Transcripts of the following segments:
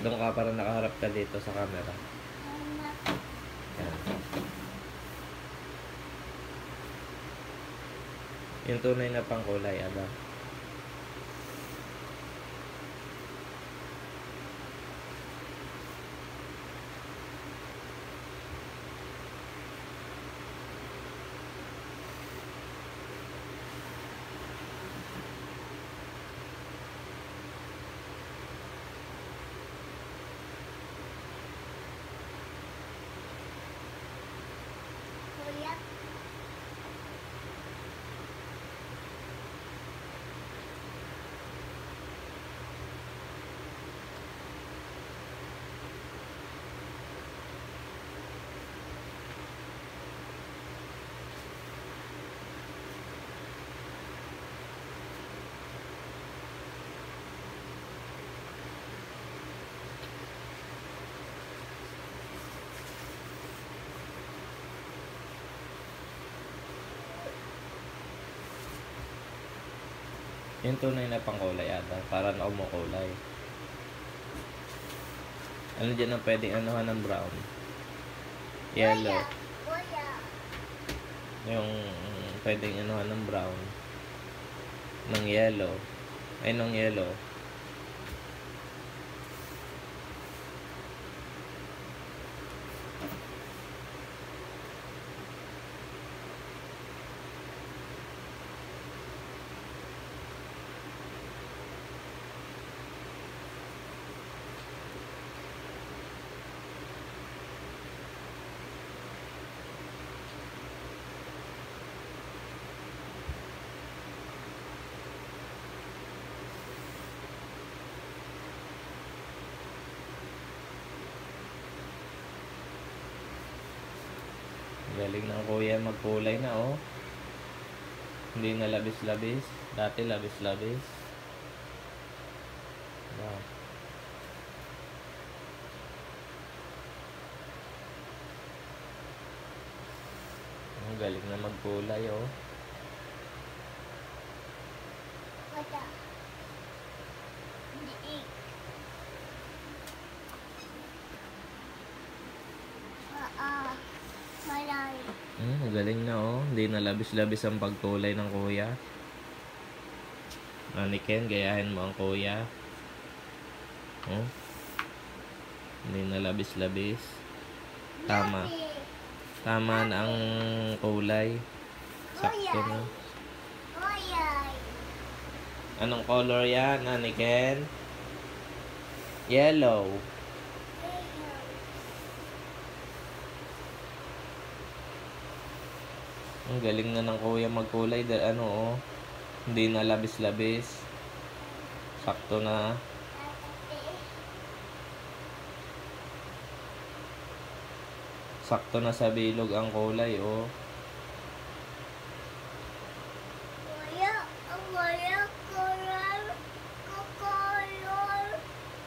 Doon ka para nakaharap ka dito sa camera. Yan. Yung tunay na pangkulay, Adam. Kuya. Yung tunay na pangkulay, Adam. Para na umukulay. Ano dyan ang pwedeng anuhan ng brown? Yellow. Kuya. Yung pwedeng anuhan ng brown. Ng yellow. Ay, ng yellow. Galing ng kuya magkulay na, oh. Hindi na labis-labis. Dati labis-labis. Wow. Ang galing na magkulay, oh. Kuya. Hindi. Malay. Galing na, oh. Hindi na labis-labis ang pagkulay ng kuya. Ken, gayahin mo ang kuya. Oh. Hindi na labis-labis. Tama. Tama na ang kulay. Sakto na. Kuya. Anong color yan, Ken? Yellow. Ang galing na ng kuya magkulay. Ano, oh. Hindi na labis-labis. Sakto na. Sakto na sa bilog ang kulay, oh. Kuya, kuya, color, color,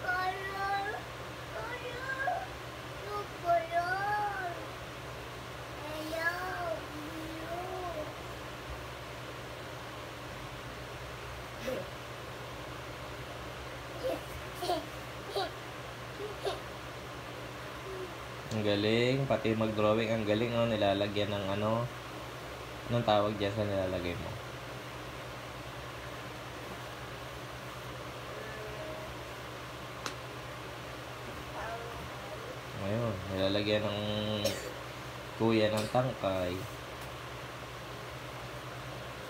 color, color, color. Ayaw, blue. Ang galing. Pati mag-drawing. Ang galing, oh. Nilalagyan ng ano. Anong tawag dyan sa nilalagay mo? Ayun. Nilalagyan ng kuya ng tangkay.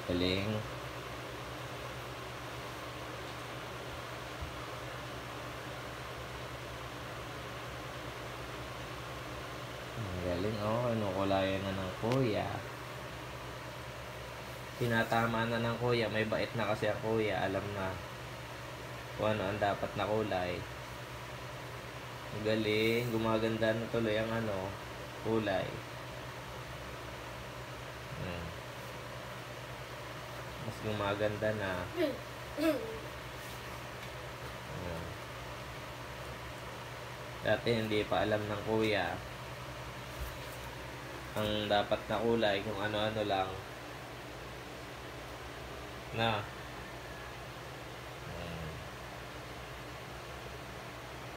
Galing. Ang galing, oh. Kinukulayan na ng kuya. Tinatama na ng kuya. May bait na kasi ang kuya. Alam na kung ano ang dapat na kulay. Ang galing. Gumaganda na tuloy ang ano, kulay. Mas gumaganda na. Dati hindi pa alam ng kuya ang dapat na kulay, kung ano-ano lang na